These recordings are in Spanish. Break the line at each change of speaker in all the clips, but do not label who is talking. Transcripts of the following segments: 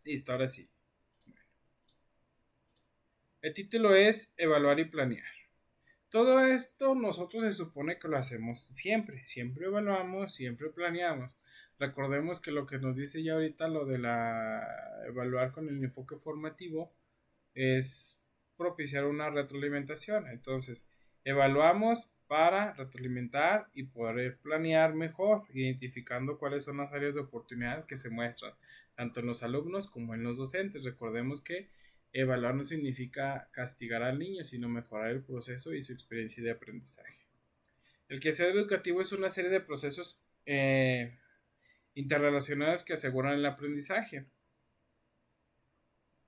Listo, ahora sí. El título es Evaluar y planear. Todo esto nosotros se supone que lo hacemos siempre. Siempre evaluamos, siempre planeamos. Recordemos que lo que nos dice ya ahorita lo de la evaluar con el enfoque formativo es propiciar una retroalimentación. Entonces, evaluamos para retroalimentar y poder planear mejor, identificando cuáles son las áreas de oportunidad que se muestran, tanto en los alumnos como en los docentes. Recordemos que evaluar no significa castigar al niño, sino mejorar el proceso y su experiencia de aprendizaje. El quehacer educativo es una serie de procesos interrelacionados que aseguran el aprendizaje.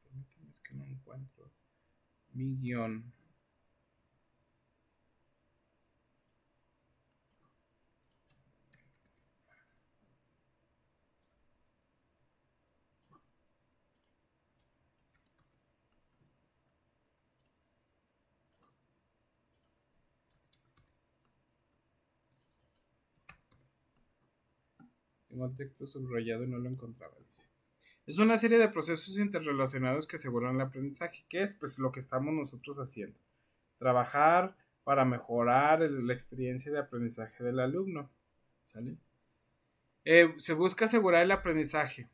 Permítanme, es que no encuentro mi guión. Tengo el texto subrayado y no lo encontraba, dice. Es una serie de procesos interrelacionados que aseguran el aprendizaje. ¿Qué es? Pues lo que estamos nosotros haciendo. Trabajar para mejorar la experiencia de aprendizaje del alumno. ¿Sale? Se busca asegurar el aprendizaje.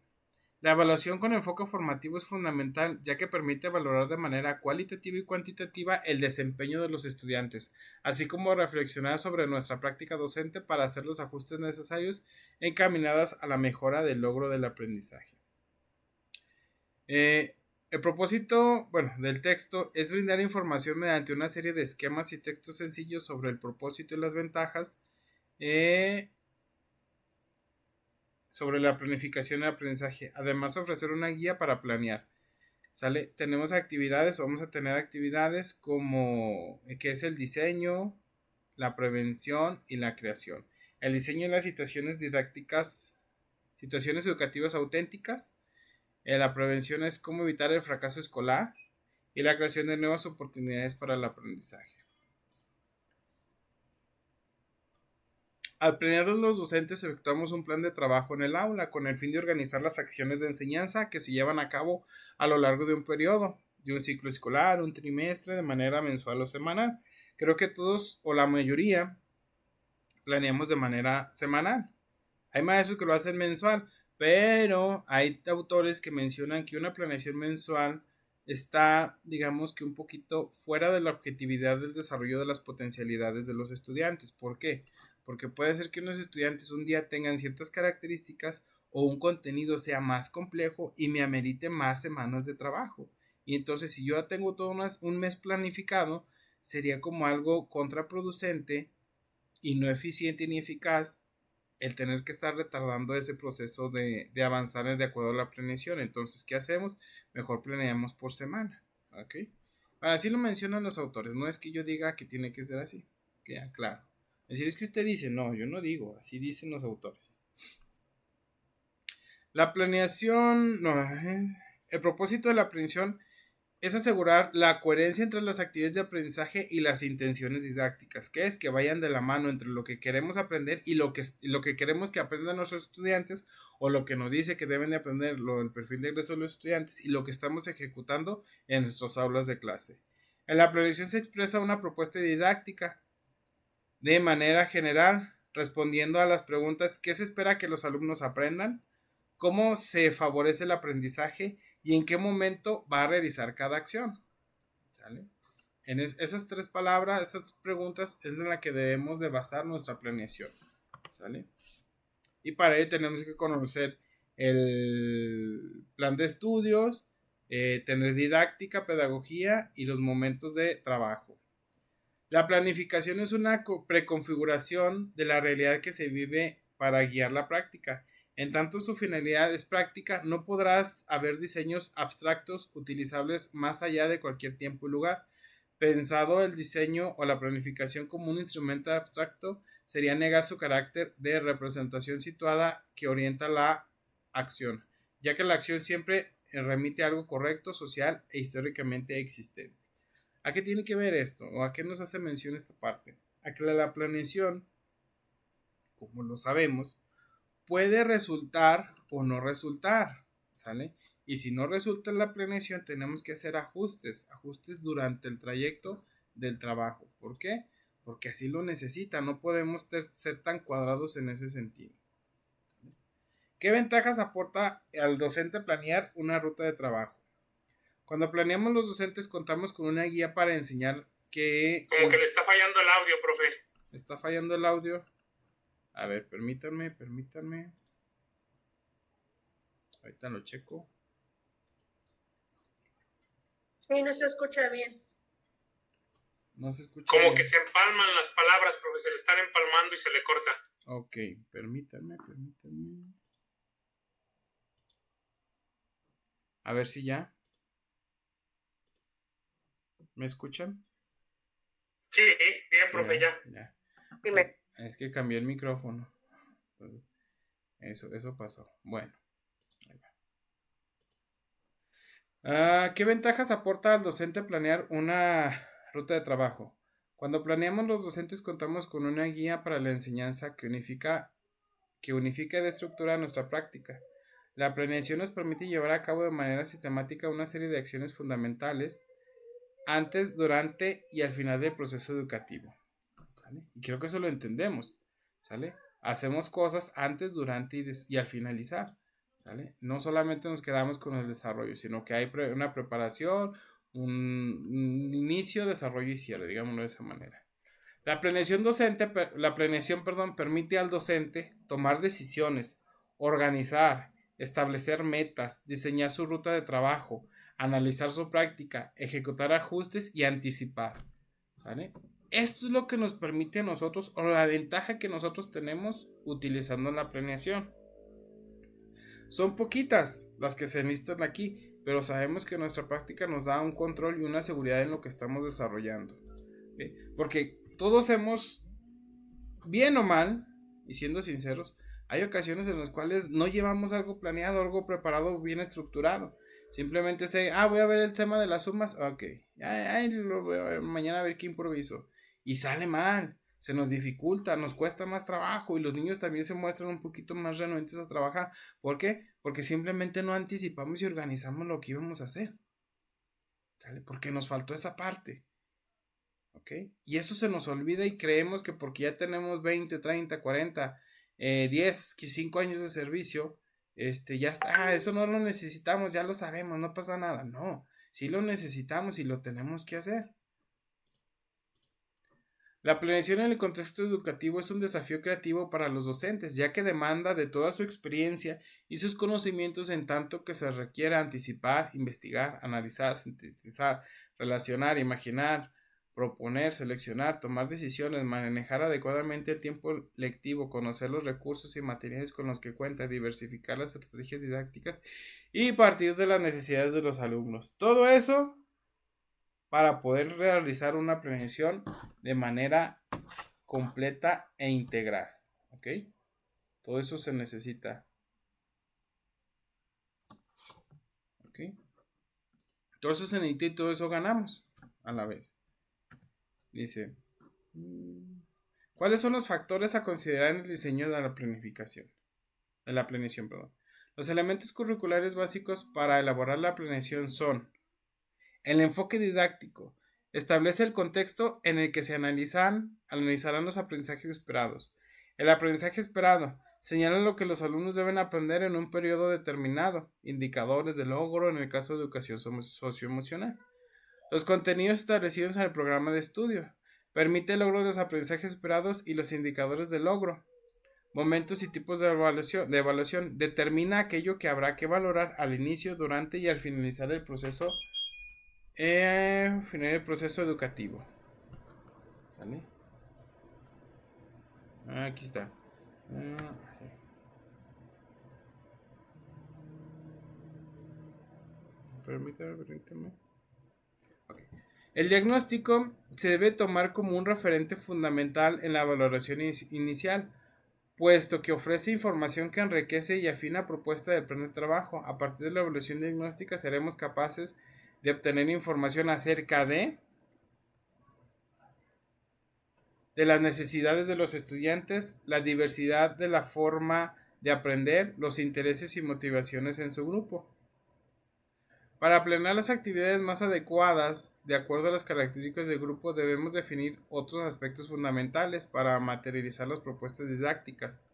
La evaluación con enfoque formativo es fundamental, ya que permite valorar de manera cualitativa y cuantitativa el desempeño de los estudiantes, así como reflexionar sobre nuestra práctica docente para hacer los ajustes necesarios encaminadas a la mejora del logro del aprendizaje. El propósito, del texto es brindar información mediante una serie de esquemas y textos sencillos sobre el propósito y las ventajas sobre la planificación y el aprendizaje. Además, ofrecer una guía para planear. ¿Sale? Tenemos actividades, vamos a tener actividades como que es el diseño, la prevención y la creación. El diseño y las situaciones didácticas, situaciones educativas auténticas. La prevención es cómo evitar el fracaso escolar y la creación de nuevas oportunidades para el aprendizaje. Al planear los docentes efectuamos un plan de trabajo en el aula con el fin de organizar las acciones de enseñanza que se llevan a cabo a lo largo de un periodo, de un ciclo escolar, un trimestre, de manera mensual o semanal. Creo que todos o la mayoría planeamos de manera semanal. Hay maestros que lo hacen mensual, pero hay autores que mencionan que una planeación mensual está, digamos que un poquito fuera de la objetividad del desarrollo de las potencialidades de los estudiantes. ¿Por qué? Porque puede ser que unos estudiantes un día tengan ciertas características o un contenido sea más complejo y me amerite más semanas de trabajo. Y entonces si yo tengo todo un mes planificado, sería como algo contraproducente y no eficiente ni eficaz el tener que estar retardando ese proceso de avanzar de acuerdo a la planeación. Entonces, ¿qué hacemos? Mejor planeamos por semana. ¿Ok? Así lo mencionan los autores. No es que yo diga que tiene que ser así. Que claro. Es decir, es que usted dice, no, yo no digo. Así dicen los autores. La planeación, no, el propósito de la planeación es asegurar la coherencia entre las actividades de aprendizaje y las intenciones didácticas, que es que vayan de la mano entre lo que queremos aprender y lo que queremos que aprendan nuestros estudiantes, o lo que nos dice que deben de aprender el perfil de egreso de los estudiantes y lo que estamos ejecutando en nuestras aulas de clase. En la planeación se expresa una propuesta didáctica de manera general, respondiendo a las preguntas: ¿qué se espera que los alumnos aprendan? ¿Cómo se favorece el aprendizaje? ¿Y en qué momento va a realizar cada acción? ¿Sale? Esas tres palabras, estas preguntas es en la que debemos de basar nuestra planeación. ¿Sale? Y para ello tenemos que conocer el plan de estudios, tener didáctica, pedagogía y los momentos de trabajo. La planificación es una preconfiguración de la realidad que se vive para guiar la práctica. En tanto su finalidad es práctica, no podrás haber diseños abstractos utilizables más allá de cualquier tiempo y lugar. Pensado el diseño o la planificación como un instrumento abstracto, sería negar su carácter de representación situada que orienta la acción, ya que la acción siempre remite a algo correcto, social e históricamente existente. ¿A qué tiene que ver esto? ¿O a qué nos hace mención esta parte? A que la planeación, como lo sabemos, puede resultar o no resultar, ¿sale? Y si no resulta la planeación, tenemos que hacer ajustes durante el trayecto del trabajo. ¿Por qué? Porque así lo necesita, no podemos ser tan cuadrados en ese sentido. ¿Qué ventajas aporta al docente planear una ruta de trabajo? Cuando planeamos los docentes contamos con una guía para enseñar que...
Como que le está fallando el audio, profe.
¿Está fallando el audio? A ver, permítanme. Ahorita lo checo.
Sí, no se escucha bien.
No se escucha
Como
bien.
que se empalman las palabras, profe, se le están empalmando y se le corta.
Ok, permítanme. A ver si ya. ¿Me escuchan?
Sí, bien,
Sí,
profe, ya.
Dime.
Es que cambié el micrófono. Entonces, eso pasó. Bueno. ¿Qué ventajas aporta al docente planear una ruta de trabajo? Cuando planeamos los docentes contamos con una guía para la enseñanza que unifica y de estructura nuestra práctica. La planeación nos permite llevar a cabo de manera sistemática una serie de acciones fundamentales antes, durante y al final del proceso educativo. ¿Sale? Y creo que eso lo entendemos. ¿Sale? Hacemos cosas antes, durante y al finalizar. ¿Sale? No solamente nos quedamos con el desarrollo, sino que hay una preparación, un inicio, desarrollo y cierre, digámoslo de esa manera. La planeación permite al docente tomar decisiones, organizar, establecer metas, diseñar su ruta de trabajo, analizar su práctica, ejecutar ajustes y anticipar. ¿Sale? Esto es lo que nos permite a nosotros, o la ventaja que nosotros tenemos utilizando la planeación. Son poquitas las que se necesitan aquí, pero sabemos que nuestra práctica nos da un control y una seguridad en lo que estamos desarrollando. ¿Okay? Porque todos hemos, bien o mal, y siendo sinceros, hay ocasiones en las cuales no llevamos algo planeado, algo preparado, bien estructurado. Simplemente voy a ver el tema de las sumas, ok, lo voy a ver, mañana a ver qué improviso. Y sale mal, se nos dificulta, nos cuesta más trabajo y los niños también se muestran un poquito más renuentes a trabajar. ¿Por qué? Porque simplemente no anticipamos y organizamos lo que íbamos a hacer. ¿Sale? Porque nos faltó esa parte. ¿Ok? Y eso se nos olvida y creemos que porque ya tenemos 20, 30, 40, 10, 5 años de servicio, ya está, eso no lo necesitamos, ya lo sabemos, no pasa nada. No, sí lo necesitamos y lo tenemos que hacer. La planeación en el contexto educativo es un desafío creativo para los docentes, ya que demanda de toda su experiencia y sus conocimientos en tanto que se requiere anticipar, investigar, analizar, sintetizar, relacionar, imaginar, proponer, seleccionar, tomar decisiones, manejar adecuadamente el tiempo lectivo, conocer los recursos y materiales con los que cuenta, diversificar las estrategias didácticas y partir de las necesidades de los alumnos. Todo eso para poder realizar una planeación de manera completa e integral. ¿Ok? Todo eso se necesita. ¿Ok? Todo eso se necesita y todo eso ganamos a la vez. Dice, ¿cuáles son los factores a considerar en el diseño de la planificación? De la planeación, perdón. Los elementos curriculares básicos para elaborar la planeación son el enfoque didáctico. Establece el contexto en el que se analizarán los aprendizajes esperados. El aprendizaje esperado señala lo que los alumnos deben aprender en un periodo determinado, indicadores de logro en el caso de educación socioemocional. Los contenidos establecidos en el programa de estudio. Permite el logro de los aprendizajes esperados y los indicadores de logro. Momentos y tipos de evaluación. Determina aquello que habrá que valorar al inicio, durante y al finalizar el proceso educativo. ¿Sale? Aquí está. Permítame. Okay. El diagnóstico se debe tomar como un referente fundamental en la valoración inicial, puesto que ofrece información que enriquece y afina propuesta del plan de trabajo. A partir de la evaluación diagnóstica seremos capaces de obtener información acerca de las necesidades de los estudiantes, la diversidad de la forma de aprender, los intereses y motivaciones en su grupo. Para planear las actividades más adecuadas, de acuerdo a las características del grupo, debemos definir otros aspectos fundamentales para materializar las propuestas didácticas,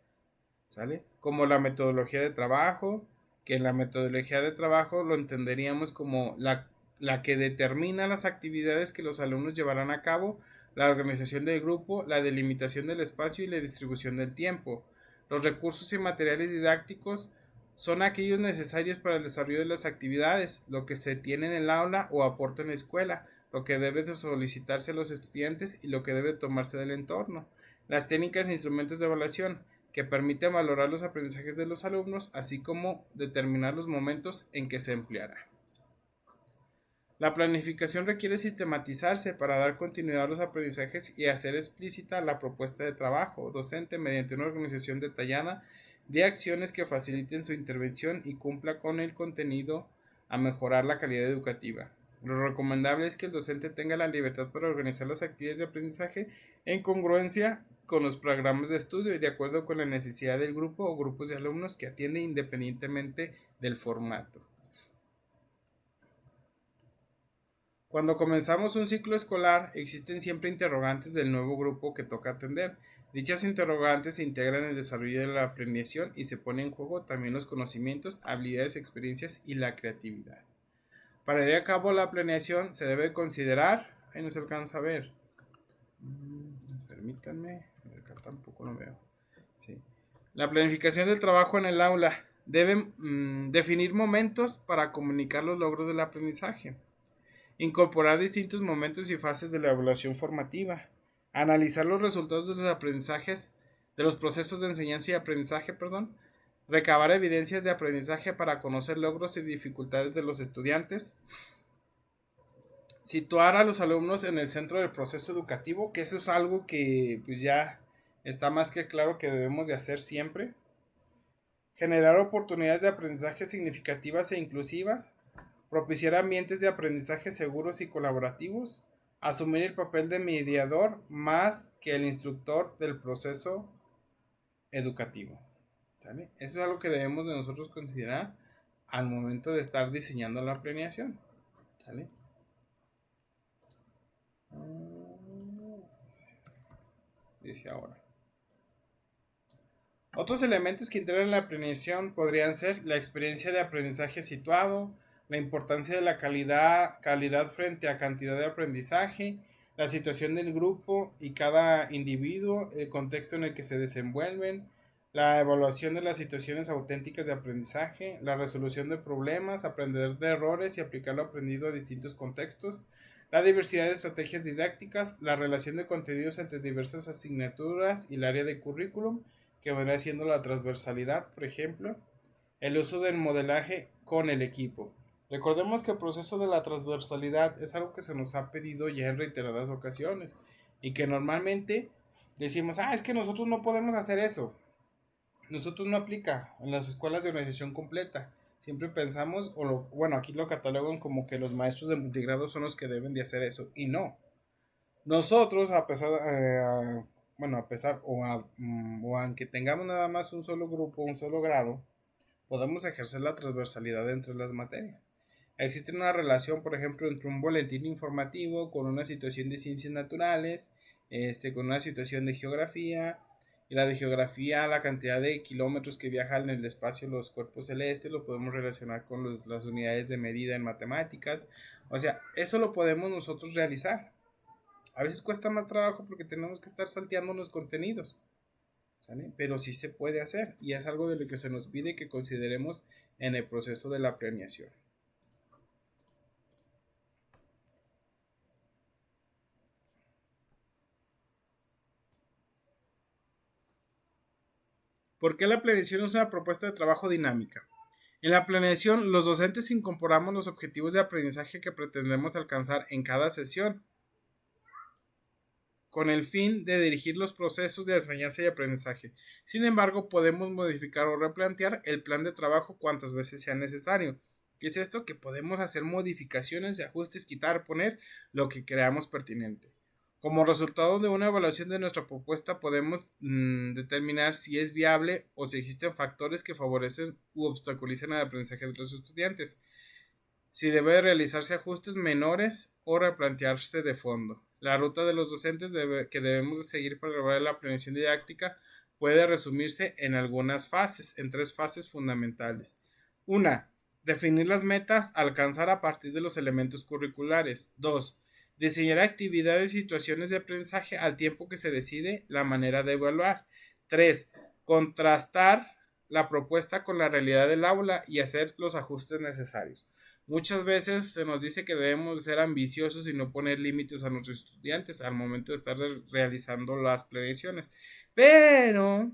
¿sale? Como la metodología de trabajo, que la metodología de trabajo lo entenderíamos como la que determina las actividades que los alumnos llevarán a cabo, la organización del grupo, la delimitación del espacio y la distribución del tiempo. Los recursos y materiales didácticos son aquellos necesarios para el desarrollo de las actividades, lo que se tiene en el aula o aporta en la escuela, lo que debe de solicitarse a los estudiantes y lo que debe tomarse del entorno. Las técnicas e instrumentos de evaluación, que permiten valorar los aprendizajes de los alumnos, así como determinar los momentos en que se empleará. La planificación requiere sistematizarse para dar continuidad a los aprendizajes y hacer explícita la propuesta de trabajo docente mediante una organización detallada de acciones que faciliten su intervención y cumpla con el contenido a mejorar la calidad educativa. Lo recomendable es que el docente tenga la libertad para organizar las actividades de aprendizaje en congruencia con los programas de estudio y de acuerdo con la necesidad del grupo o grupos de alumnos que atiende independientemente del formato. Cuando comenzamos un ciclo escolar, existen siempre interrogantes del nuevo grupo que toca atender. Dichas interrogantes se integran en el desarrollo de la planeación y se pone en juego también los conocimientos, habilidades, experiencias y la creatividad. Para llevar a cabo la planeación se debe considerar, ahí no se alcanza a ver, permítanme, acá tampoco lo veo. Sí. La planificación del trabajo en el aula debe definir momentos para comunicar los logros del aprendizaje. Incorporar distintos momentos y fases de la evaluación formativa. Analizar los resultados de los aprendizajes, de los procesos de enseñanza y aprendizaje, recabar evidencias de aprendizaje para conocer logros y dificultades de los estudiantes, situar a los alumnos en el centro del proceso educativo, que eso es algo que pues ya está más que claro que debemos de hacer siempre, generar oportunidades de aprendizaje significativas e inclusivas, propiciar ambientes de aprendizaje seguros y colaborativos, asumir el papel de mediador más que el instructor del proceso educativo. ¿Sale? Eso es algo que debemos de nosotros considerar al momento de estar diseñando la planeación. ¿Sale? Dice ahora. Otros elementos que integran la planeación podrían ser la experiencia de aprendizaje situado, la importancia de la calidad frente a cantidad de aprendizaje, la situación del grupo y cada individuo, el contexto en el que se desenvuelven, la evaluación de las situaciones auténticas de aprendizaje, la resolución de problemas, aprender de errores y aplicar lo aprendido a distintos contextos, la diversidad de estrategias didácticas, la relación de contenidos entre diversas asignaturas y el área de currículum, que vendrá siendo la transversalidad, por ejemplo, el uso del modelaje con el equipo. Recordemos que el proceso de la transversalidad es algo que se nos ha pedido ya en reiteradas ocasiones y que normalmente decimos, es que nosotros no podemos hacer eso. Nosotros no aplica en las escuelas de organización completa. Siempre pensamos, aquí lo catalogan como que los maestros de multigrado son los que deben de hacer eso y no. Nosotros, a pesar o aunque tengamos nada más un solo grupo, un solo grado, podemos ejercer la transversalidad entre las materias. Existe una relación, por ejemplo, entre un boletín informativo con una situación de ciencias naturales, con una situación de geografía, y la de geografía, la cantidad de kilómetros que viajan en el espacio los cuerpos celestes, lo podemos relacionar con las unidades de medida en matemáticas. O sea, eso lo podemos nosotros realizar. A veces cuesta más trabajo porque tenemos que estar salteando los contenidos, ¿sale? Pero sí se puede hacer y es algo de lo que se nos pide que consideremos en el proceso de la planeación. ¿Por qué la planeación es una propuesta de trabajo dinámica? En la planeación, los docentes incorporamos los objetivos de aprendizaje que pretendemos alcanzar en cada sesión, con el fin de dirigir los procesos de enseñanza y aprendizaje. Sin embargo, podemos modificar o replantear el plan de trabajo cuantas veces sea necesario. ¿Qué es esto? Que podemos hacer modificaciones, ajustes, quitar, poner lo que creamos pertinente. Como resultado de una evaluación de nuestra propuesta, podemos determinar si es viable o si existen factores que favorecen u obstaculizan el aprendizaje de los estudiantes. si debe realizarse ajustes menores o replantearse de fondo. La ruta de los docentes que debemos de seguir para lograr la planeación didáctica puede resumirse en algunas fases, en 3 fases fundamentales. Una, definir las metas a alcanzar a partir de los elementos curriculares. 2, diseñar actividades y situaciones de aprendizaje al tiempo que se decide la manera de evaluar. 3, contrastar la propuesta con la realidad del aula y hacer los ajustes necesarios. Muchas veces se nos dice que debemos ser ambiciosos y no poner límites a nuestros estudiantes al momento de estar realizando las planeaciones, pero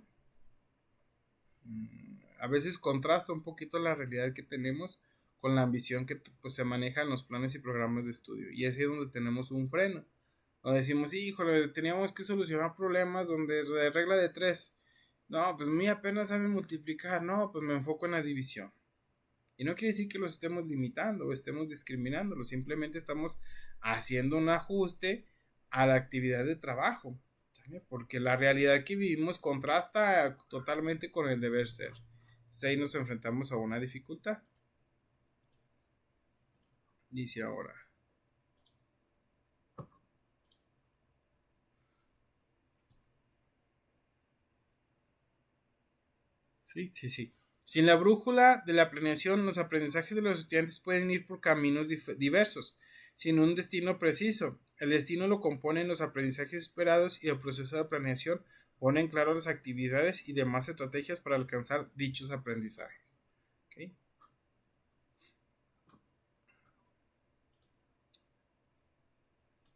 a veces contrasta un poquito la realidad que tenemos con la ambición que pues, se maneja en los planes y programas de estudio, y es ahí donde tenemos un freno, donde decimos, híjole, teníamos que solucionar problemas donde de regla de 3, no, pues mí apenas sabe multiplicar, no, pues me enfoco en la división. Y no quiere decir que los estemos limitando o estemos discriminándolos, simplemente estamos haciendo un ajuste a la actividad de trabajo, ¿sale? Porque la realidad que vivimos contrasta totalmente con el deber ser. Entonces ahí nos enfrentamos a una dificultad. Dice ahora. Sí. Sin la brújula de la planeación, los aprendizajes de los estudiantes pueden ir por caminos diversos, sin un destino preciso. El destino lo componen los aprendizajes esperados y el proceso de planeación pone en claro las actividades y demás estrategias para alcanzar dichos aprendizajes. ¿Okay?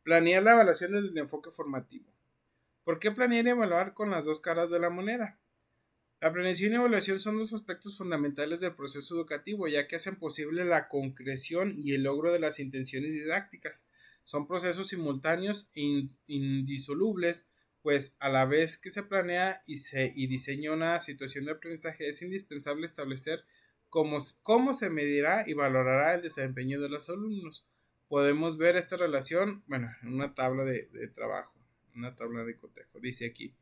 Planear la evaluación desde el enfoque formativo. ¿Por qué planear y evaluar con las dos caras de la moneda? La planeación y evaluación son dos aspectos fundamentales del proceso educativo, ya que hacen posible la concreción y el logro de las intenciones didácticas. Son procesos simultáneos e indisolubles, pues a la vez que se planea y diseña una situación de aprendizaje, es indispensable establecer cómo se medirá y valorará el desempeño de los alumnos. Podemos ver esta relación, en una tabla de trabajo, una tabla de cotejo. Dice aquí.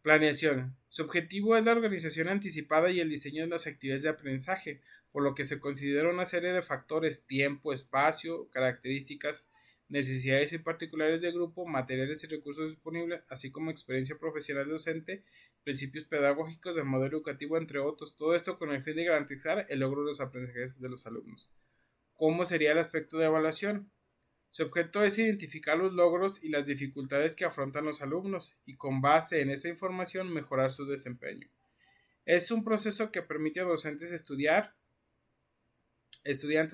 Planeación. Su objetivo es la organización anticipada y el diseño de las actividades de aprendizaje, por lo que se considera una serie de factores: tiempo, espacio, características, necesidades y particulares del grupo, materiales y recursos disponibles, así como experiencia profesional docente, principios pedagógicos del modelo educativo, entre otros. Todo esto con el fin de garantizar el logro de los aprendizajes de los alumnos. ¿Cómo sería el aspecto de evaluación? Su objeto es identificar los logros y las dificultades que afrontan los alumnos y con base en esa información mejorar su desempeño. Es un proceso que permite a docentes estudiantes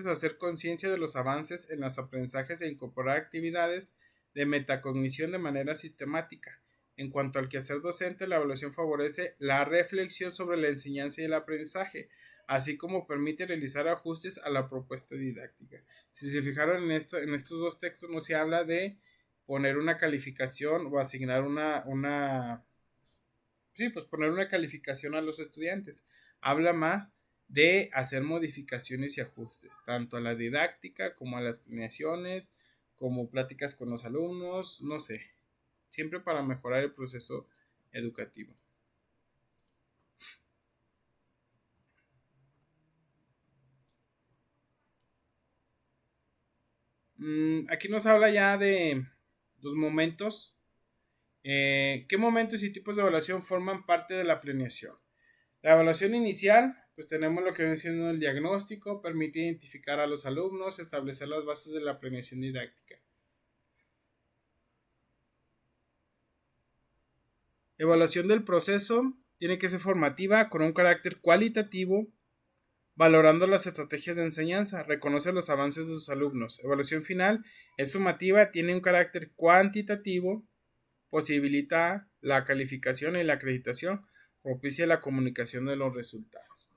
hacer conciencia de los avances en los aprendizajes e incorporar actividades de metacognición de manera sistemática. En cuanto al quehacer docente, la evaluación favorece la reflexión sobre la enseñanza y el aprendizaje, así como permite realizar ajustes a la propuesta didáctica. Si se fijaron en estos dos textos, no se habla de poner una calificación o asignar poner una calificación a los estudiantes. Habla más de hacer modificaciones y ajustes, tanto a la didáctica como a las planeaciones, como pláticas con los alumnos, no sé, siempre para mejorar el proceso educativo. Aquí nos habla ya de los momentos. ¿Qué momentos y tipos de evaluación forman parte de la planeación? La evaluación inicial, pues tenemos lo que viene siendo el diagnóstico, permite identificar a los alumnos, establecer las bases de la planeación didáctica. Evaluación del proceso tiene que ser formativa, con un carácter cualitativo, valorando las estrategias de enseñanza, reconoce los avances de sus alumnos. Evaluación final es sumativa, tiene un carácter cuantitativo, posibilita la calificación y la acreditación, propicia la comunicación de los resultados.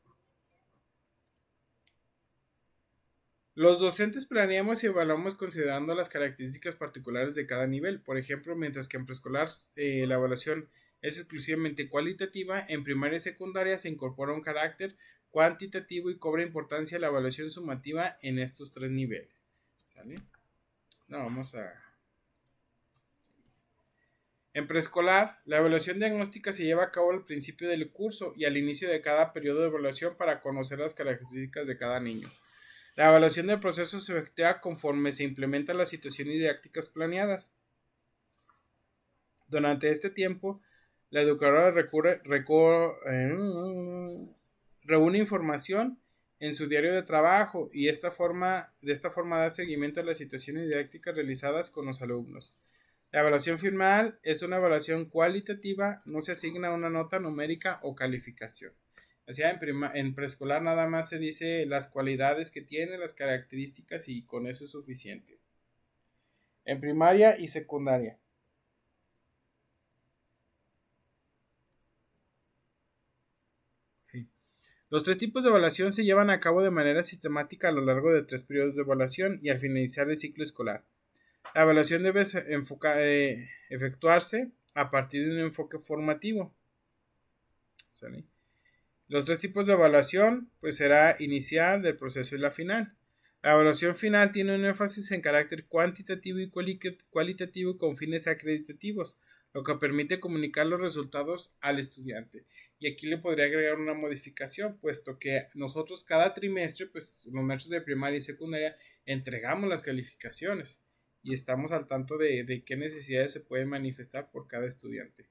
Los docentes planeamos y evaluamos considerando las características particulares de cada nivel. Por ejemplo, mientras que en preescolar la evaluación es exclusivamente cualitativa, en primaria y secundaria se incorpora un carácter cuantitativo y cobra importancia la evaluación sumativa en estos 3 niveles. ¿Sale? No, vamos a... En preescolar, la evaluación diagnóstica se lleva a cabo al principio del curso y al inicio de cada periodo de evaluación para conocer las características de cada niño. La evaluación del proceso se efectúa conforme se implementan las situaciones didácticas planeadas. Durante este tiempo, la educadora reúne información en su diario de trabajo y de esta forma da seguimiento a las situaciones didácticas realizadas con los alumnos. La evaluación final es una evaluación cualitativa, no se asigna una nota numérica o calificación. O sea, en preescolar nada más se dice las cualidades que tiene, las características y con eso es suficiente. En primaria y secundaria. Sí. Los 3 tipos de evaluación se llevan a cabo de manera sistemática a lo largo de 3 periodos de evaluación y al finalizar el ciclo escolar. La evaluación debe efectuarse a partir de un enfoque formativo. ¿Sale? Los 3 tipos de evaluación pues será inicial, del proceso y la final. La evaluación final tiene un énfasis en carácter cuantitativo y cualitativo con fines acreditativos, lo que permite comunicar los resultados al estudiante. Y aquí le podría agregar una modificación, puesto que nosotros cada trimestre, pues los maestros de primaria y secundaria, entregamos las calificaciones y estamos al tanto de qué necesidades se pueden manifestar por cada estudiante.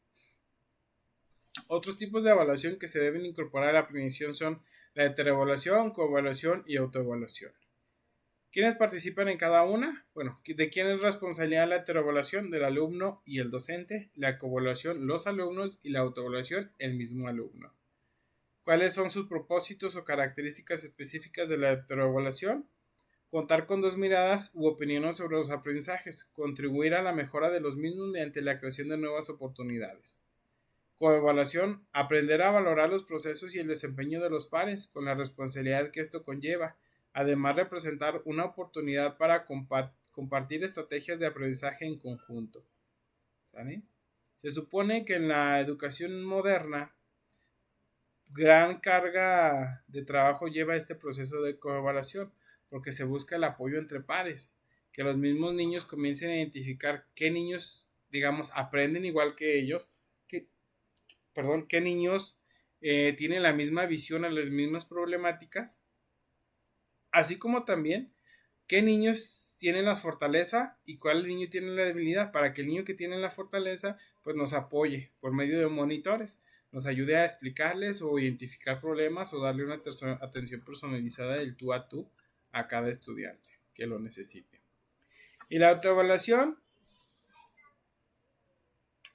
Otros tipos de evaluación que se deben incorporar a la planeación son la heteroevaluación, coevaluación y autoevaluación. ¿Quiénes participan en cada una? Bueno, ¿de quién es responsabilidad la heteroevaluación? Del alumno y el docente, la coevaluación los alumnos y la autoevaluación el mismo alumno. ¿Cuáles son sus propósitos o características específicas de la heteroevaluación? Contar con 2 miradas u opiniones sobre los aprendizajes, contribuir a la mejora de los mismos mediante la creación de nuevas oportunidades. Coevaluación, aprender a valorar los procesos y el desempeño de los pares con la responsabilidad que esto conlleva. Además, representar una oportunidad para compartir estrategias de aprendizaje en conjunto. ¿Sale? Se supone que en la educación moderna, gran carga de trabajo lleva este proceso de coevaluación, porque se busca el apoyo entre pares, que los mismos niños comiencen a identificar qué niños, digamos, aprenden igual que ellos, qué niños tienen la misma visión a las mismas problemáticas, así como también qué niños tienen la fortaleza y cuál niño tiene la debilidad, para que el niño que tiene la fortaleza pues nos apoye por medio de monitores, nos ayude a explicarles o identificar problemas o darle una atención personalizada del tú a cada estudiante que lo necesite. Y la autoevaluación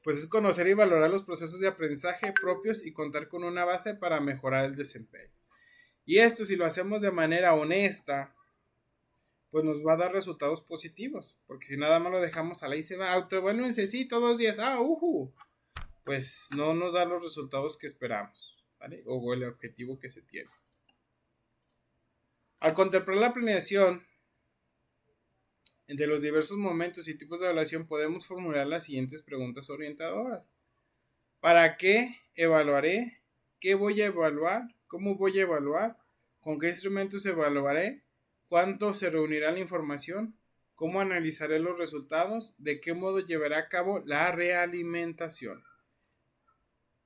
pues es conocer y valorar los procesos de aprendizaje propios y contar con una base para mejorar el desempeño. Y esto, si lo hacemos de manera honesta, pues nos va a dar resultados positivos, porque si nada más lo dejamos a la y se va, autoevalúense, sí, todos los días, pues no nos da los resultados que esperamos, ¿vale? O el objetivo que se tiene. Al contemplar la planeación de los diversos momentos y tipos de evaluación, podemos formular las siguientes preguntas orientadoras. ¿Para qué evaluaré? ¿Qué voy a evaluar? ¿Cómo voy a evaluar? ¿Con qué instrumentos evaluaré? ¿Cuánto se reunirá la información? ¿Cómo analizaré los resultados? ¿De qué modo llevaré a cabo la realimentación?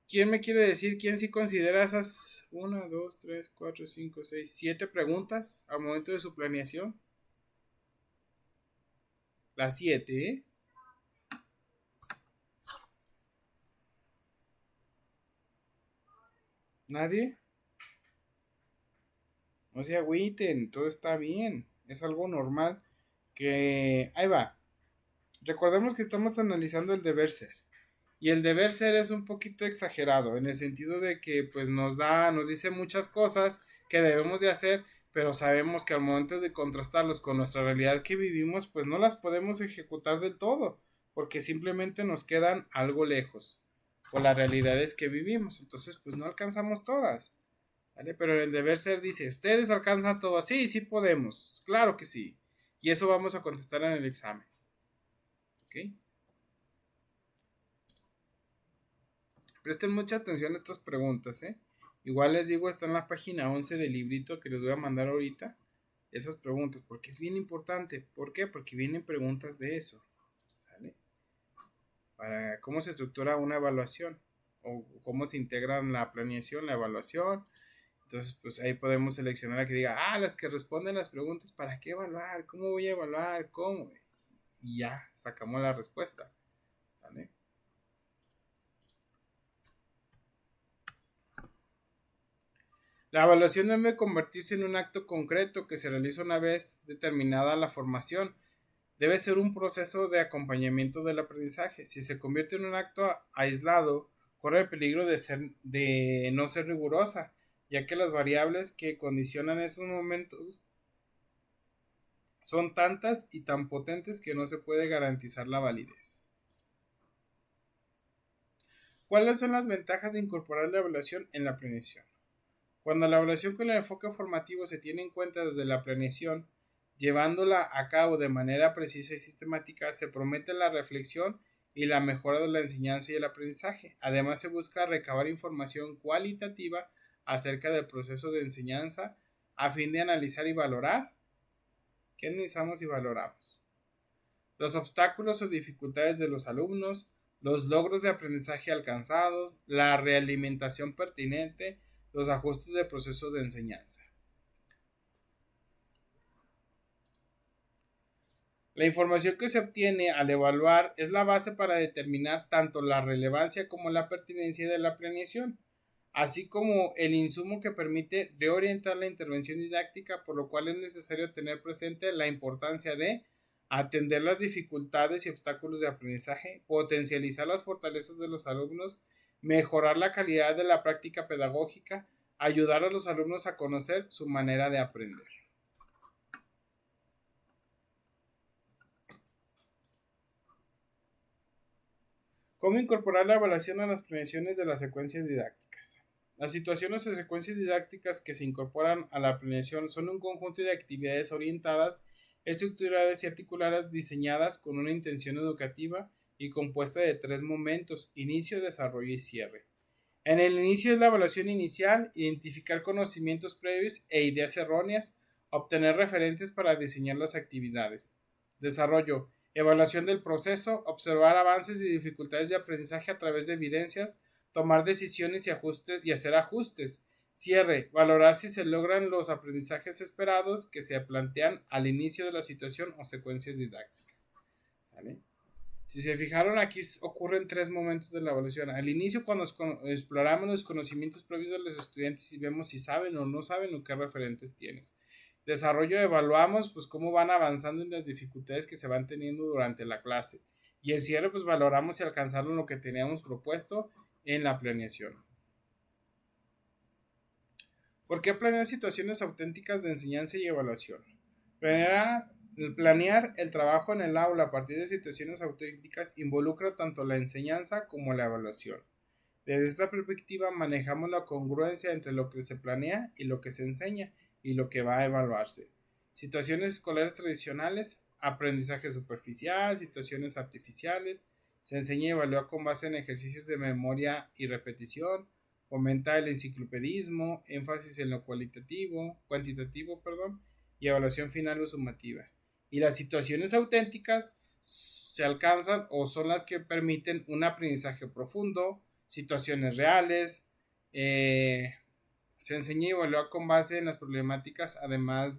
¿Quién me quiere decir quién sí considera esas 1, 2, 3, 4, 5, 6, 7 preguntas al momento de su planeación? Las 7, ¿eh? ¿Nadie? No se agüiten, todo está bien, es algo normal que... Ahí va. Recordemos que estamos analizando el deber ser. Y el deber ser es un poquito exagerado, en el sentido de que pues nos dice muchas cosas que debemos de hacer, pero sabemos que al momento de contrastarlos con nuestra realidad que vivimos, pues no las podemos ejecutar del todo, porque simplemente nos quedan algo lejos por las realidades que vivimos. Entonces, pues no alcanzamos todas. ¿Vale? Pero el deber ser dice, ¿ustedes alcanzan todo? Sí, sí podemos, claro que sí. Y eso vamos a contestar en el examen. ¿Ok? Presten mucha atención a estas preguntas, ¿eh? Igual les digo, está en la página 11 del librito que les voy a mandar ahorita. Esas preguntas, porque es bien importante. ¿Por qué? Porque vienen preguntas de eso. ¿Sale? Para cómo se estructura una evaluación. O cómo se integran la planeación, la evaluación. Entonces, pues ahí podemos seleccionar la que diga, las que responden las preguntas, ¿para qué evaluar? ¿Cómo voy a evaluar? ¿Cómo? Y ya, sacamos la respuesta. ¿Sale? La evaluación debe convertirse en un acto concreto que se realiza una vez determinada la formación. Debe ser un proceso de acompañamiento del aprendizaje. Si se convierte en un acto aislado, corre el peligro de no ser rigurosa, ya que las variables que condicionan esos momentos son tantas y tan potentes que no se puede garantizar la validez. ¿Cuáles son las ventajas de incorporar la evaluación en la planeación? Cuando la evaluación con el enfoque formativo se tiene en cuenta desde la planeación, llevándola a cabo de manera precisa y sistemática, se promete la reflexión y la mejora de la enseñanza y el aprendizaje. Además, se busca recabar información cualitativa acerca del proceso de enseñanza a fin de analizar y valorar. ¿Qué analizamos y valoramos? Los obstáculos o dificultades de los alumnos, los logros de aprendizaje alcanzados, la realimentación pertinente, los ajustes del proceso de enseñanza. La información que se obtiene al evaluar es la base para determinar tanto la relevancia como la pertinencia de la planeación, así como el insumo que permite reorientar la intervención didáctica, por lo cual es necesario tener presente la importancia de atender las dificultades y obstáculos de aprendizaje, potencializar las fortalezas de los alumnos, mejorar la calidad de la práctica pedagógica, ayudar a los alumnos a conocer su manera de aprender. ¿Cómo incorporar la evaluación a las planeaciones de las secuencias didácticas? Las situaciones o secuencias didácticas que se incorporan a la planeación son un conjunto de actividades orientadas, estructuradas y articuladas diseñadas con una intención educativa y compuesta de 3 momentos: inicio, desarrollo y cierre. En el inicio es la evaluación inicial, identificar conocimientos previos e ideas erróneas, obtener referentes para diseñar las actividades. Desarrollo: evaluación del proceso, observar avances y dificultades de aprendizaje a través de evidencias, tomar decisiones y hacer ajustes. Cierre: valorar si se logran los aprendizajes esperados que se plantean al inicio de la situación o secuencias didácticas. ¿Sale? Si se fijaron, aquí ocurren 3 momentos de la evaluación. Al inicio, cuando exploramos los conocimientos previos de los estudiantes y vemos si saben o no saben o qué referentes tienes. Desarrollo: evaluamos pues cómo van avanzando en las dificultades que se van teniendo durante la clase. Y el cierre, pues valoramos si alcanzaron lo que teníamos propuesto en la planeación. ¿Por qué planear situaciones auténticas de enseñanza y evaluación? Planear el trabajo en el aula a partir de situaciones auténticas involucra tanto la enseñanza como la evaluación. Desde esta perspectiva manejamos la congruencia entre lo que se planea y lo que se enseña y lo que va a evaluarse. Situaciones escolares tradicionales: aprendizaje superficial, situaciones artificiales, se enseña y evalúa con base en ejercicios de memoria y repetición, fomenta el enciclopedismo, énfasis en lo cuantitativo, y evaluación final o sumativa. Y las situaciones auténticas se alcanzan o son las que permiten un aprendizaje profundo, situaciones reales, se enseña y evalúa con base en las problemáticas, además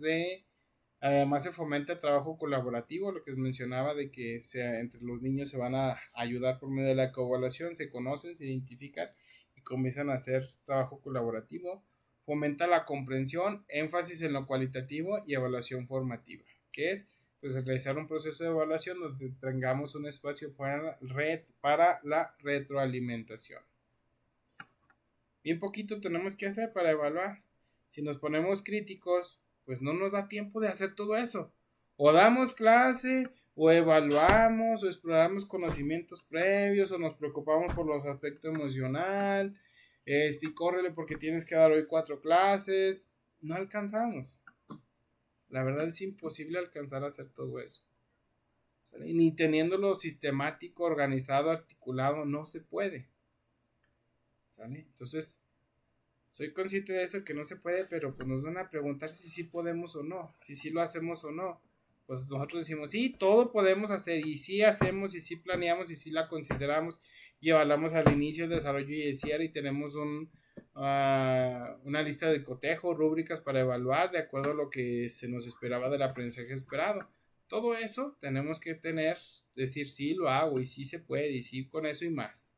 se fomenta el trabajo colaborativo, lo que mencionaba de que entre los niños se van a ayudar por medio de la coevaluación, se conocen, se identifican y comienzan a hacer trabajo colaborativo. Fomenta la comprensión, énfasis en lo cualitativo y evaluación formativa, que es pues realizar un proceso de evaluación donde tengamos un espacio para la retroalimentación. Bien poquito tenemos que hacer para evaluar. Si nos ponemos críticos, pues no nos da tiempo de hacer todo eso. O damos clase, o evaluamos, o exploramos conocimientos previos, o nos preocupamos por los aspectos emocional, y córrele porque tienes que dar hoy 4 clases. No alcanzamos. La verdad es imposible alcanzar a hacer todo eso. ¿Sale? Ni teniéndolo sistemático, organizado, articulado, no se puede. ¿Sale? Entonces, soy consciente de eso, que no se puede, pero pues nos van a preguntar si sí podemos o no, si sí lo hacemos o no. Pues nosotros decimos, sí, todo podemos hacer, y sí hacemos, y sí planeamos, y sí la consideramos, y evaluamos al inicio, el desarrollo y el cierre, y tenemos una lista de cotejo, rúbricas para evaluar de acuerdo a lo que se nos esperaba del aprendizaje esperado. Todo eso tenemos que decir sí lo hago y sí se puede y sí con eso y más.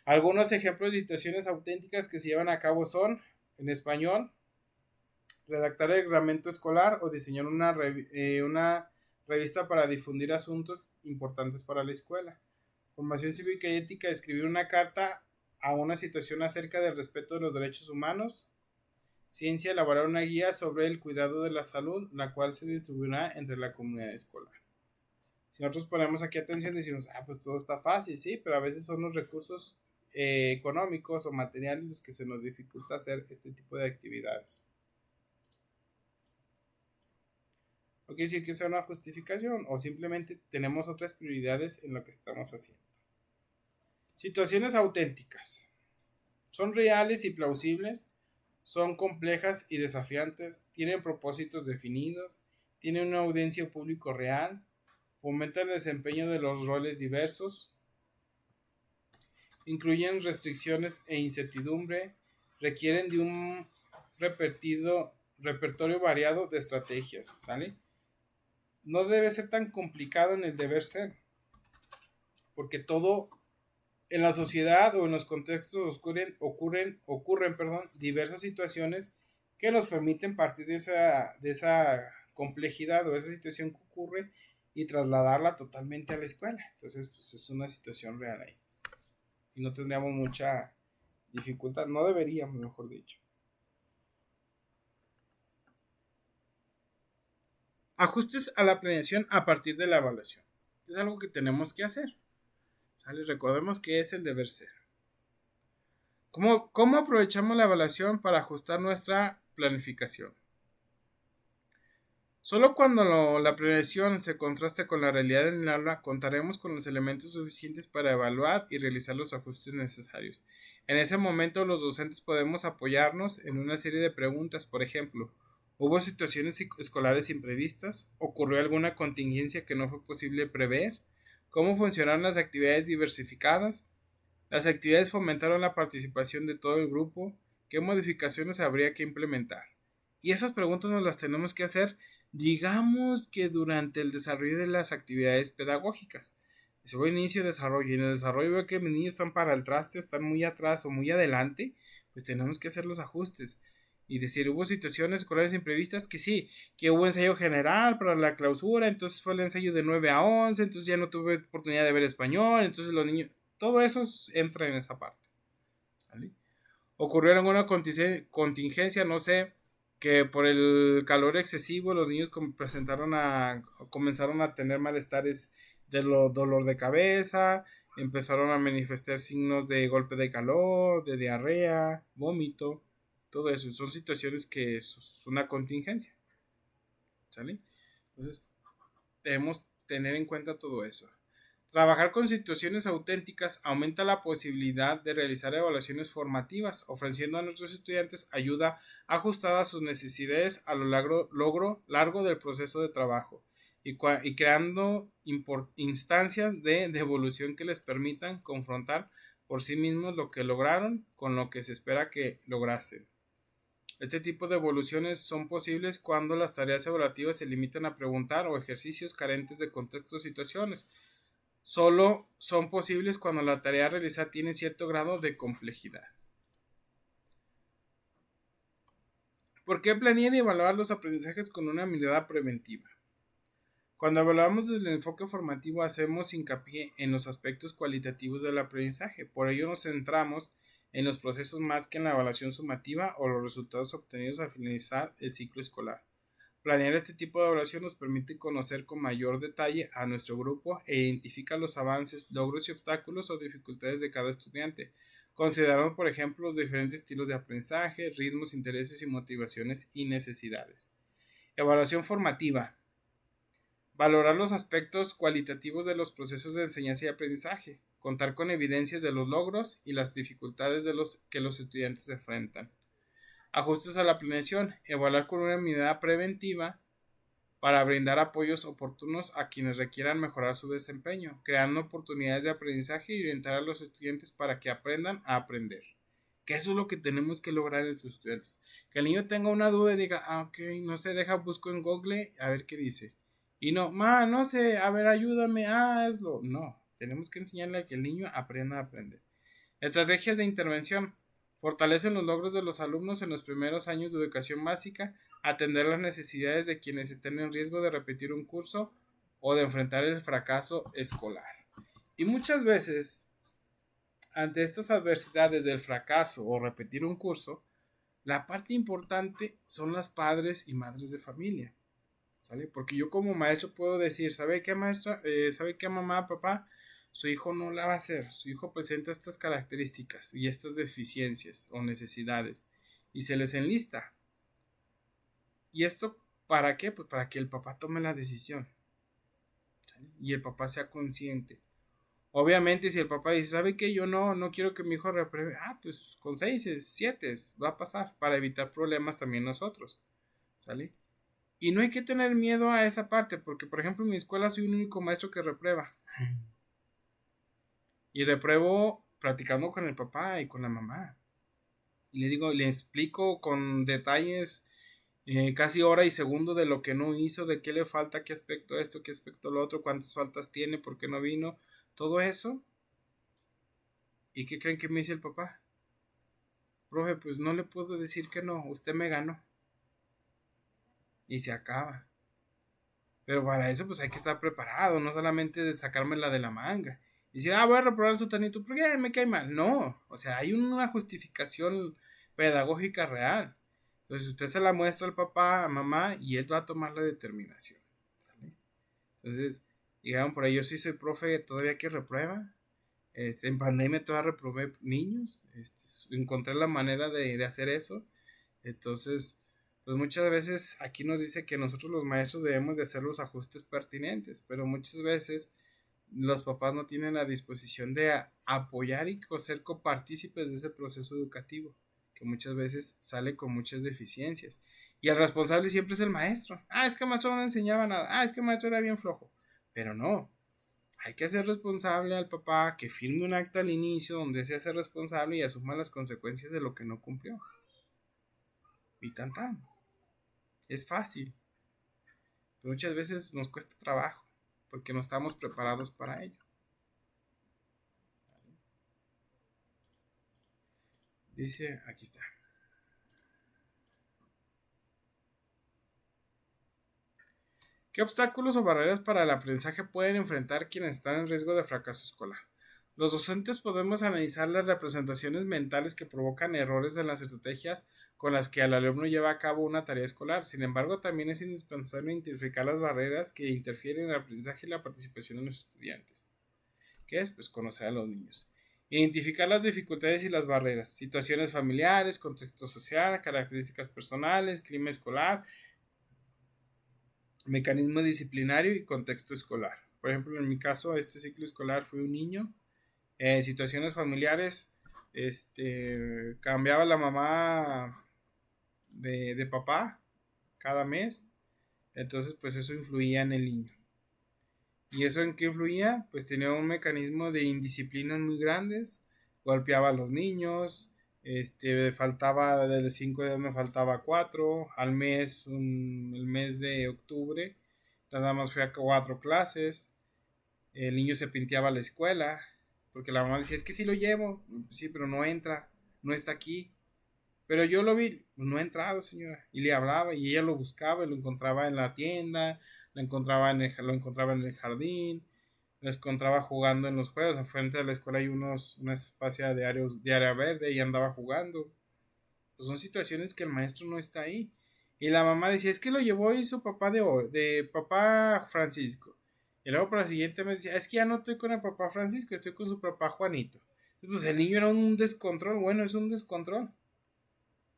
Algunos ejemplos de situaciones auténticas que se llevan a cabo son, en español, redactar el reglamento escolar o diseñar una revista para difundir asuntos importantes para la escuela. Formación cívica y ética, escribir una carta a una situación acerca del respeto de los derechos humanos. Ciencia, elaborar una guía sobre el cuidado de la salud, la cual se distribuirá entre la comunidad escolar. Si nosotros ponemos aquí atención, decimos, pues todo está fácil, sí, pero a veces son los recursos económicos o materiales los que se nos dificulta hacer este tipo de actividades. No quiere decir que sea una justificación o simplemente tenemos otras prioridades en lo que estamos haciendo. Situaciones auténticas. Son reales y plausibles, son complejas y desafiantes, tienen propósitos definidos, tienen una audiencia público real, fomentan el desempeño de los roles diversos, incluyen restricciones e incertidumbre, requieren de un repertorio variado de estrategias, ¿sale? No debe ser tan complicado en el deber ser, porque todo en la sociedad o en los contextos ocurren diversas situaciones que nos permiten partir de esa complejidad o esa situación que ocurre y trasladarla totalmente a la escuela. Entonces, pues es una situación real ahí. Y no tendríamos mucha dificultad, no deberíamos, mejor dicho. Ajustes a la planeación a partir de la evaluación. Es algo que tenemos que hacer. ¿Sale? Recordemos que es el deber ser. ¿Cómo aprovechamos la evaluación para ajustar nuestra planificación? Solo cuando la planeación se contraste con la realidad en el aula, contaremos con los elementos suficientes para evaluar y realizar los ajustes necesarios. En ese momento, los docentes podemos apoyarnos en una serie de preguntas. Por ejemplo, ¿hubo situaciones escolares imprevistas? ¿Ocurrió alguna contingencia que no fue posible prever? ¿Cómo funcionaron las actividades diversificadas? ¿Las actividades fomentaron la participación de todo el grupo? ¿Qué modificaciones habría que implementar? Y esas preguntas nos las tenemos que hacer, digamos que durante el desarrollo de las actividades pedagógicas. Si voy a inicio de desarrollo y en el desarrollo veo que mis niños están para el traste, están muy atrás o muy adelante, pues tenemos que hacer los ajustes. Y decir, hubo situaciones escolares imprevistas que sí, que hubo ensayo general para la clausura, entonces fue el ensayo de 9 a 11, entonces ya no tuve oportunidad de ver español, entonces los niños, todo eso entra en esa parte. ¿Vale? Ocurrió alguna contingencia, no sé, que por el calor excesivo los niños comenzaron a tener malestares de dolor de cabeza, empezaron a manifestar signos de golpe de calor, de diarrea, vómito, todo eso. Son situaciones que es una contingencia. ¿Sale? Entonces, debemos tener en cuenta todo eso. Trabajar con situaciones auténticas aumenta la posibilidad de realizar evaluaciones formativas, ofreciendo a nuestros estudiantes ayuda ajustada a sus necesidades a lo largo del proceso de trabajo y creando instancias de devolución que les permitan confrontar por sí mismos lo que lograron con lo que se espera que lograsen. Este tipo de evoluciones son posibles cuando las tareas evaluativas se limitan a preguntar o ejercicios carentes de contexto o situaciones. Solo son posibles cuando la tarea a realizar tiene cierto grado de complejidad. ¿Por qué planear y evaluar los aprendizajes con una mirada preventiva? Cuando evaluamos desde el enfoque formativo hacemos hincapié en los aspectos cualitativos del aprendizaje. Por ello nos centramos en los procesos más que en la evaluación sumativa o los resultados obtenidos al finalizar el ciclo escolar. Planear este tipo de evaluación nos permite conocer con mayor detalle a nuestro grupo e identifica los avances, logros y obstáculos o dificultades de cada estudiante. Consideramos, por ejemplo, los diferentes estilos de aprendizaje, ritmos, intereses y motivaciones y necesidades. Evaluación formativa. Valorar los aspectos cualitativos de los procesos de enseñanza y aprendizaje. Contar con evidencias de los logros y las dificultades que los estudiantes enfrentan. Ajustes a la planeación. Evaluar con una mirada preventiva para brindar apoyos oportunos a quienes requieran mejorar su desempeño, creando oportunidades de aprendizaje y orientar a los estudiantes para que aprendan a aprender. Que eso es lo que tenemos que lograr en sus estudiantes. Que el niño tenga una duda y diga, ok, no sé, deja, busco en Google a ver qué dice. Y no, no sé, a ver, ayúdame, hazlo. No, tenemos que enseñarle a que el niño aprenda a aprender. Estrategias de intervención. Fortalecen los logros de los alumnos en los primeros años de educación básica, atender las necesidades de quienes estén en riesgo de repetir un curso o de enfrentar el fracaso escolar. Y muchas veces, ante estas adversidades del fracaso o repetir un curso, la parte importante son las padres y madres de familia, ¿sale? Porque yo como maestro puedo decir, ¿sabe qué maestra? ¿Sabe qué mamá, papá? Su hijo no la va a hacer, su hijo presenta estas características y estas deficiencias o necesidades y se les enlista. ¿Y esto para qué? Pues para que el papá tome la decisión, ¿sale? Y el papá sea consciente. Obviamente, si el papá dice, ¿sabe qué? Yo no quiero que mi hijo repruebe. Pues con 6, 7 va a pasar para evitar problemas también nosotros, ¿sale? Y no hay que tener miedo a esa parte, porque por ejemplo en mi escuela soy un único maestro que reprueba. Y repruebo platicando con el papá y con la mamá. Y le digo, le explico con detalles, casi hora y segundo de lo que no hizo, de qué le falta, qué aspecto esto, qué aspecto lo otro, cuántas faltas tiene, por qué no vino, todo eso. ¿Y qué creen que me dice el papá? Profe, pues no le puedo decir que no, usted me ganó. Y se acaba. Pero para eso pues hay que estar preparado, no solamente de sacármela de la manga. Y decir, voy a reprobar su tanito porque me cae mal. No, o sea, hay una justificación pedagógica real. Entonces usted se la muestra al papá, a mamá, y él va a tomar la determinación, ¿sale? Entonces, digan por ahí, yo sí soy profe todavía que reprueba. En pandemia todavía reprobé niños. Encontré la manera de hacer eso. Entonces, pues muchas veces aquí nos dice que nosotros los maestros debemos de hacer los ajustes pertinentes, pero muchas veces los papás no tienen la disposición de apoyar y ser copartícipes de ese proceso educativo, que muchas veces sale con muchas deficiencias. Y el responsable siempre es el maestro. Es que el maestro no me enseñaba nada. Es que el maestro era bien flojo. Pero no, hay que hacer responsable al papá, que firme un acta al inicio donde se hace responsable y asuma las consecuencias de lo que no cumplió. Y tan. Es fácil, pero muchas veces nos cuesta trabajo porque no estamos preparados para ello. Dice, aquí está. ¿Qué obstáculos o barreras para el aprendizaje pueden enfrentar quienes están en riesgo de fracaso escolar? Los docentes podemos analizar las representaciones mentales que provocan errores en las estrategias con las que el alumno lleva a cabo una tarea escolar. Sin embargo, también es indispensable identificar las barreras que interfieren en el aprendizaje y la participación de los estudiantes. ¿Qué es? Pues conocer a los niños. Identificar las dificultades y las barreras, situaciones familiares, contexto social, características personales, clima escolar, mecanismo disciplinario y contexto escolar. Por ejemplo, en mi caso, este ciclo escolar fue un niño. Situaciones familiares, cambiaba la mamá de papá cada mes, entonces pues eso influía en el niño. ¿Y eso en qué influía? Pues tenía un mecanismo de indisciplinas muy grandes, golpeaba a los niños, faltaba de 5 días me faltaba 4, al mes, el mes de octubre, nada más fui a 4 clases, el niño se pinteaba a la escuela, porque la mamá decía, es que sí lo llevo, sí, pero no entra, no está aquí, pero yo lo vi, pues no ha entrado, señora. Y le hablaba y ella lo buscaba y lo encontraba en la tienda, lo encontraba lo encontraba en el jardín, lo encontraba jugando en los juegos. Enfrente de la escuela hay una espacio de área verde y andaba jugando. Pues son situaciones que el maestro no está ahí. Y la mamá decía, es que lo llevó y su papá de papá Francisco. Y luego para la siguiente me decía, es que ya no estoy con el papá Francisco, estoy con su papá Juanito. Pues el niño era un descontrol, bueno, es un descontrol.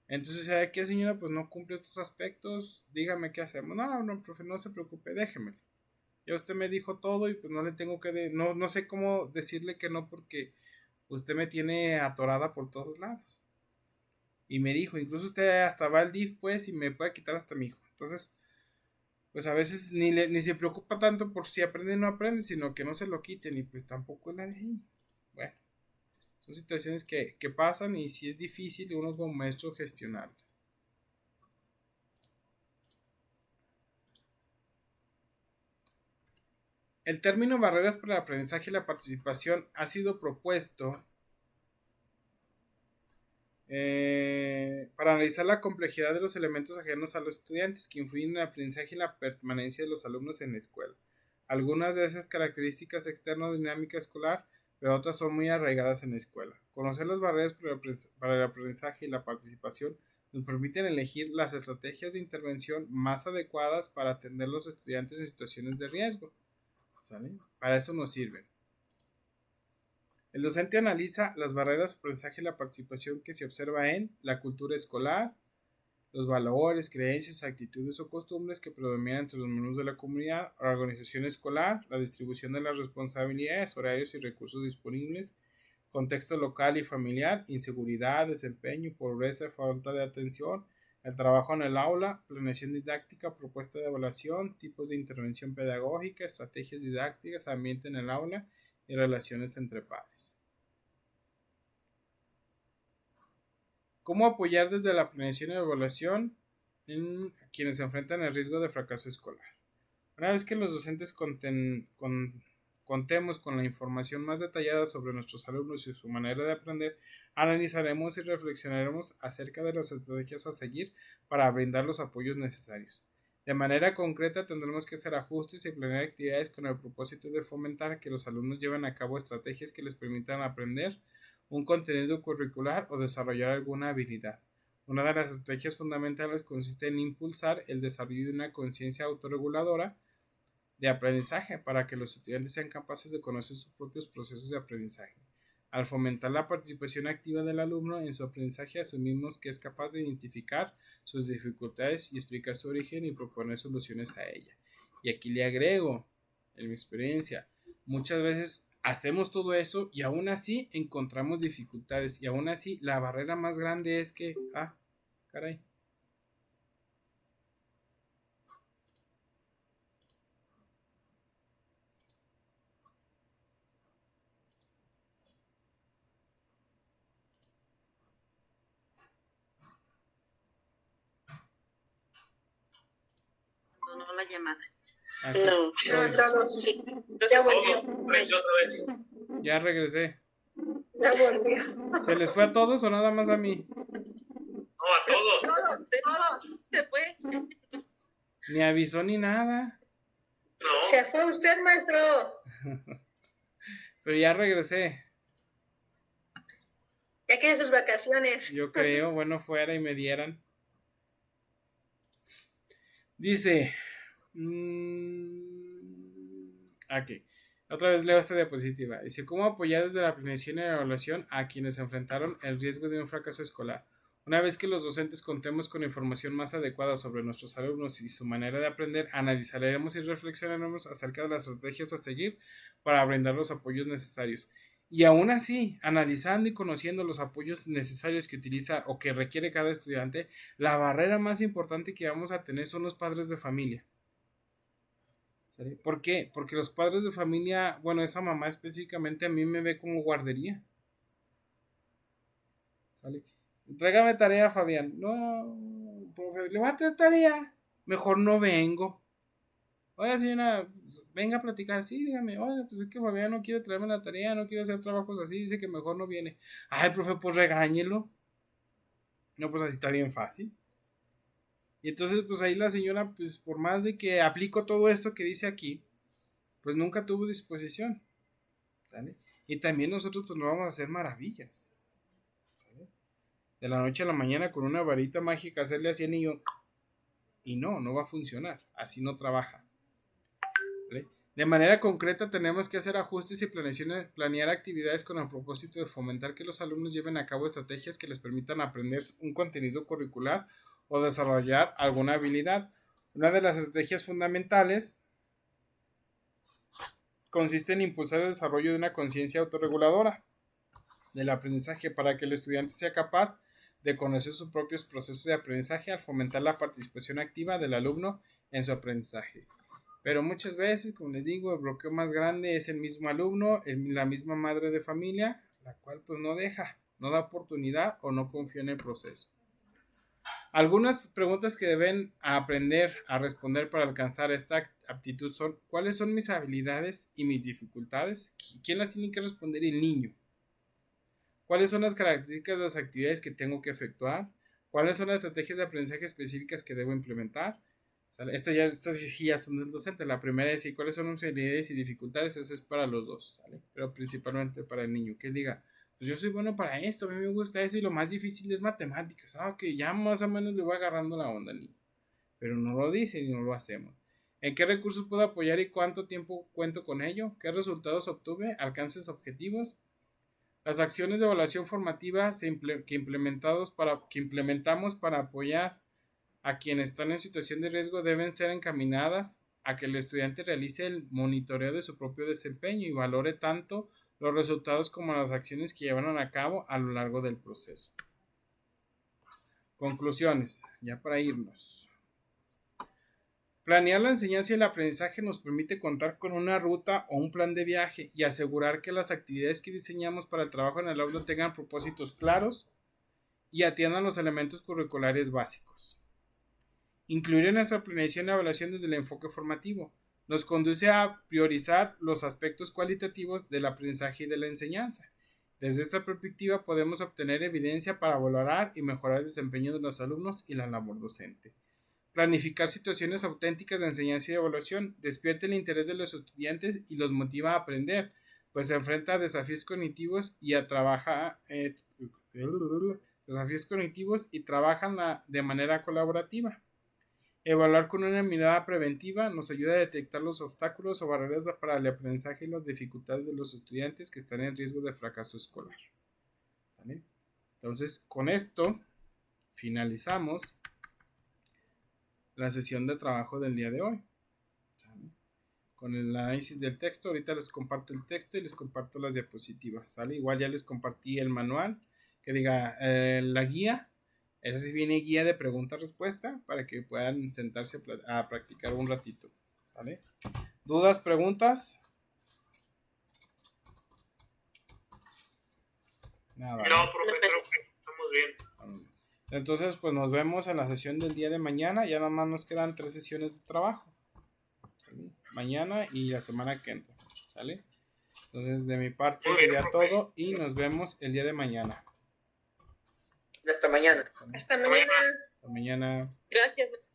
Entonces, ¿sabe qué, señora? Pues no cumple estos aspectos, dígame qué hacemos. No, profe, no se preocupe, déjemelo. Ya usted me dijo todo y pues no le tengo que, no sé cómo decirle que no porque usted me tiene atorada por todos lados. Y me dijo, incluso usted hasta va al DIF pues y me puede quitar hasta mi hijo. Entonces, pues a veces ni se preocupa tanto por si aprende o no aprende, sino que no se lo quiten y pues tampoco es la de ahí. Bueno, Son situaciones que pasan y sí es difícil uno como maestro gestionarlas. El término barreras para el aprendizaje y la participación ha sido propuesto para analizar la complejidad de los elementos ajenos a los estudiantes que influyen en el aprendizaje y la permanencia de los alumnos en la escuela. Algunas de esas características externo-dinámica escolar, pero otras son muy arraigadas en la escuela. Conocer las barreras para el aprendizaje y la participación nos permiten elegir las estrategias de intervención más adecuadas para atender a los estudiantes en situaciones de riesgo. ¿Sale? Para eso nos sirven. El docente analiza las barreras de aprendizaje y la participación que se observa en la cultura escolar, los valores, creencias, actitudes o costumbres que predominan entre los miembros de la comunidad, la organización escolar, la distribución de las responsabilidades, horarios y recursos disponibles, contexto local y familiar, inseguridad, desempeño, pobreza, falta de atención, el trabajo en el aula, planeación didáctica, propuesta de evaluación, tipos de intervención pedagógica, estrategias didácticas, ambiente en el aula y relaciones entre pares. ¿Cómo apoyar desde la planeación y evaluación en quienes se enfrentan al riesgo de fracaso escolar? Una vez que los docentes contemos con la información más detallada sobre nuestros alumnos y su manera de aprender, analizaremos y reflexionaremos acerca de las estrategias a seguir para brindar los apoyos necesarios. De manera concreta, tendremos que hacer ajustes y planear actividades con el propósito de fomentar que los alumnos lleven a cabo estrategias que les permitan aprender un contenido curricular o desarrollar alguna habilidad. Una de las estrategias fundamentales consiste en impulsar el desarrollo de una conciencia autorreguladora de aprendizaje para que los estudiantes sean capaces de conocer sus propios procesos de aprendizaje. Al fomentar la participación activa del alumno en su aprendizaje, asumimos que es capaz de identificar sus dificultades y explicar su origen y proponer soluciones a ella. Y aquí le agrego, en mi experiencia, muchas veces hacemos todo eso y aún así encontramos dificultades y aún así la barrera más grande es que, caray.
No la llamada.
Aquí
No,
estoy.
todos sí. Ya volvió.
Apareció otra vez.
Ya regresé.
Ya volvió.
¿Se les fue a todos o nada más a mí?
No, a todos.
Todos. Después.
Ni avisó ni nada.
No.
Se fue usted, maestro.
Pero ya regresé.
Ya quiere sus vacaciones.
Yo creo, bueno, fuera y me dieran. Dice. Aquí. Otra vez leo esta diapositiva. Dice, ¿cómo apoyar desde la planeación y la evaluación a quienes enfrentaron el riesgo de un fracaso escolar? Una vez que los docentes contemos con información más adecuada sobre nuestros alumnos y su manera de aprender, analizaremos y reflexionaremos acerca de las estrategias a seguir para brindar los apoyos necesarios. Y aún así, analizando y conociendo los apoyos necesarios que utiliza o que requiere cada estudiante, la barrera más importante que vamos a tener son los padres de familia. ¿Sale? ¿Por qué? Porque los padres de familia, bueno, esa mamá específicamente a mí me ve como guardería. ¿Sale? Entrégame tarea, Fabián. No, profe, le voy a traer tarea. Mejor no vengo. Oiga, señora, venga a platicar. Sí, dígame. Oiga, pues es que Fabián no quiere traerme la tarea, no quiere hacer trabajos así. Dice que mejor no viene. Ay, profe, pues regáñelo. No, pues así está bien fácil. Y entonces, pues ahí la señora, pues por más de que aplico todo esto que dice aquí, pues nunca tuvo disposición. ¿Sale? Y también nosotros, pues no vamos a hacer maravillas. ¿Sale? De la noche a la mañana con una varita mágica hacerle así al niño. Y no va a funcionar. Así no trabaja. ¿Vale? De manera concreta tenemos que hacer ajustes y planear actividades con el propósito de fomentar que los alumnos lleven a cabo estrategias que les permitan aprender un contenido curricular o desarrollar alguna habilidad. Una de las estrategias fundamentales consiste en impulsar el desarrollo de una conciencia autorreguladora del aprendizaje para que el estudiante sea capaz de conocer sus propios procesos de aprendizaje al fomentar la participación activa del alumno en su aprendizaje. Pero muchas veces, como les digo, el bloqueo más grande es el mismo alumno, la misma madre de familia, la cual pues no deja, no da oportunidad o no confía en el proceso. Algunas preguntas que deben aprender a responder para alcanzar esta aptitud son: ¿cuáles son mis habilidades y mis dificultades? ¿Quién las tiene que responder? El niño. ¿Cuáles son las características de las actividades que tengo que efectuar? ¿Cuáles son las estrategias de aprendizaje específicas que debo implementar? Estas sí ya son del docente. La primera es: ¿cuáles son mis habilidades y dificultades? Eso es para los dos, ¿sale? Pero principalmente para el niño, que él diga: pues yo soy bueno para esto, a mí me gusta eso y lo más difícil es matemáticas. Ok, ya más o menos le voy agarrando la onda al niño. Pero no lo dice y no lo hacemos. ¿En qué recursos puedo apoyar y cuánto tiempo cuento con ello? ¿Qué resultados obtuve? ¿Alcances objetivos? Las acciones de evaluación formativa que implementamos para apoyar a quienes están en situación de riesgo deben ser encaminadas a que el estudiante realice el monitoreo de su propio desempeño y valore tanto los resultados como las acciones que llevaron a cabo a lo largo del proceso. Conclusiones, ya para irnos. Planear la enseñanza y el aprendizaje nos permite contar con una ruta o un plan de viaje y asegurar que las actividades que diseñamos para el trabajo en el aula tengan propósitos claros y atiendan los elementos curriculares básicos. Incluir en nuestra planeación la evaluación desde el enfoque formativo nos conduce a priorizar los aspectos cualitativos del aprendizaje y de la enseñanza. Desde esta perspectiva podemos obtener evidencia para valorar y mejorar el desempeño de los alumnos y la labor docente. Planificar situaciones auténticas de enseñanza y evaluación despierta el interés de los estudiantes y los motiva a aprender, pues se enfrenta a desafíos cognitivos y trabajan de manera colaborativa. Evaluar con una mirada preventiva nos ayuda a detectar los obstáculos o barreras para el aprendizaje y las dificultades de los estudiantes que están en riesgo de fracaso escolar. ¿Sale? Entonces, con esto finalizamos la sesión de trabajo del día de hoy. ¿Sale? Con el análisis del texto, ahorita les comparto el texto y les comparto las diapositivas. ¿Sale? Igual ya les compartí el manual que diga la guía. Esa sí viene guía de pregunta-respuesta para que puedan sentarse a practicar un ratito. ¿Sale? ¿Dudas, preguntas?
Nada. No, profe, creo que estamos bien.
Entonces, pues nos vemos en la sesión del día de mañana. Ya nada más nos quedan 3 sesiones de trabajo. ¿Sale? Mañana y la semana que entra. ¿Sale? Entonces, de mi parte sería todo y nos vemos el día de mañana.
Hasta mañana.
¿Sale?
Hasta mañana.
Hasta mañana.
Gracias.